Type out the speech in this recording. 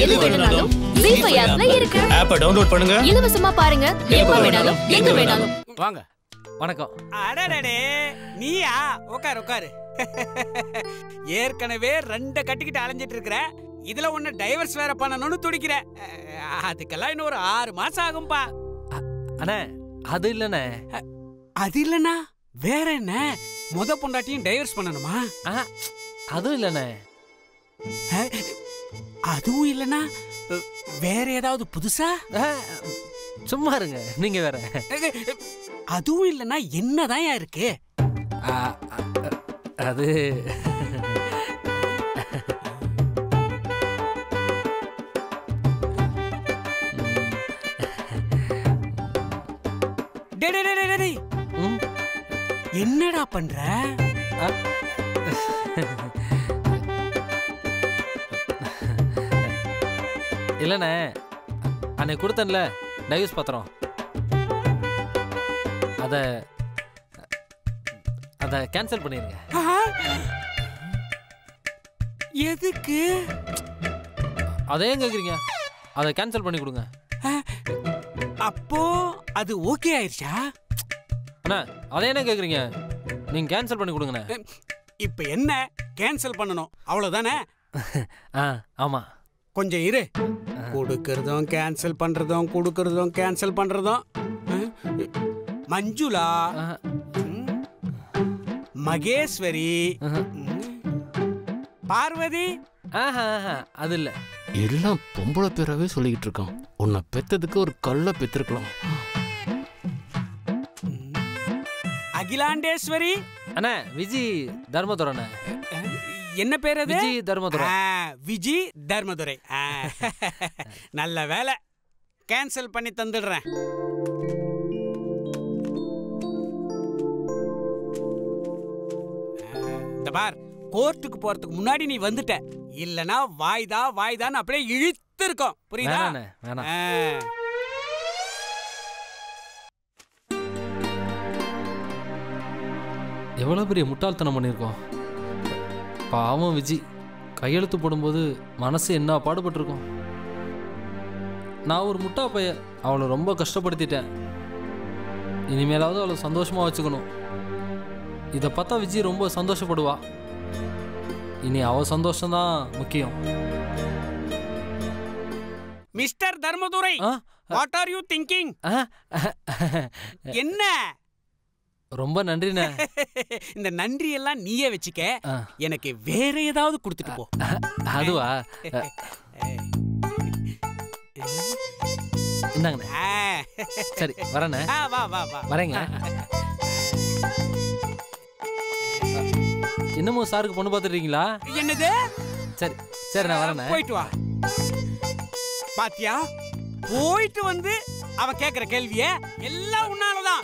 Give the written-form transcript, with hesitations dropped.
எது வேணும்னாலும் ஜீ5 ஆப்ல இருக்கு. ஆப்பை டவுன்லோட் பண்ணுங்க. இலவசமா பாருங்க. எப்ப வேணாலும் எங்க வேணாலும். வாங்க. வணக்கம். அடடடே நீயா? உட்காரு உட்காரு. ஏற்கனவே 2 கட்டிக்கிட்டு அலைஞ்சிட்டு இருக்கிற. இதுல ஒன்னு டைவர்ஸ் வேற பண்ணணும்னு துடிக்கிற. அதுக்கெல்லாம் இன்னும் ஒரு 6 மாசம் ஆகும்பா. அண்ணே அது இல்லண்ணே. அது இல்லனா வேற என்ன? முத பொண்டாட்டியும் டைவர்ஸ் பண்ணணுமா? அதுவும் இல்லண்ணே. அதுவும் இல்லனா வேற ஏதாவது புதுசா? சும்மா இருங்க நீங்க வேற. அதுவும் இல்லனா என்னதான் இருக்கு? அது என்னடா பண்ற? இல்லண்ணே அன்னைக்கு கொடுத்தேன்ல டைவர்ஸ் பத்திரம், அத கேன்சல் பண்ணிருங்க. எதுக்கு? அதே கேக்குறீங்க, அதை கேன்சல் பண்ணி கொடுங்க. அப்போ அது ஓகே ஆயிடுச்சா? அண்ணா அதே என்ன கேக்குறீங்க, நீங்க கேன்சல் பண்ணி கொடுங்கண்ணே. இப்ப என்ன கேன்சல் பண்ணணும் அவ்வளவுதானே? ஆமா. கொஞ்சம் இரு. கொடுக்கறதும் கேன்சல் பண்றதும் கொடுக்கறதும் கேன்சல் பண்றதும். மஞ்சுளா, மகேஸ்வரி, பார்வதி. அது இல்ல. எல்லாம் பொம்பளை பேராவே சொல்லிக்கிட்டு இருக்கான். உன்னை பெத்ததுக்கு ஒரு கல்ல பெத்திருக்கலாம். அகிலாண்டேஸ்வரி. அண்ணா விஜி தர்மதுரை. என்ன பேர் அது? விஜி தர்மதுரை. விஜி தர்மதுரை. நல்ல வேலை, கேன்சல் பண்ணி தந்துடுறேன். இந்த பார், கோர்ட்டுக்கு போறதுக்கு முன்னாடி நீ வந்துட்ட. இல்லனா வாய்தான் அப்படியே இழுத்து இருக்கும். புரியுதா? எவ்வளவு பெரிய முட்டாள்தனம் பண்ணியிருக்கோம். பாவம் விஜி கையெழுத்து போடும்போது மனசு என்ன பாடுபட்டிருக்கும். நான் ஒரு முட்டா பைய, அவளை ரொம்ப கஷ்டப்படுத்திட்டேன். இனிமேலாவது அவளை சந்தோஷமா வச்சுக்கணும். இதை பார்த்தா விஜி ரொம்ப சந்தோஷப்படுவா. இனி அவ சந்தோஷம்தான் முக்கியம். Mister Dharmadurai, what are you thinking? என்ன? ரொம்ப நன்றிண்ணே. இந்த நன்றி எல்லாம் நீயே வச்சுக்க. எனக்கு வேற ஏதாவது கொடுத்துட்டு போ. அதுவா? என்னங்கண்ணே? சரி வரேண்ணே. வரேங்க. இன்னமும் சாருக்கு பொண்ணு பார்த்துட்டீங்களா? என்னது? சரி சரி நான் வரேண்ணே. போயிட்டு வா. பாத்தியா, போயிட்டு வந்து அவன் கேக்குற கேள்விய எல்லாம் உன்னாலதான்.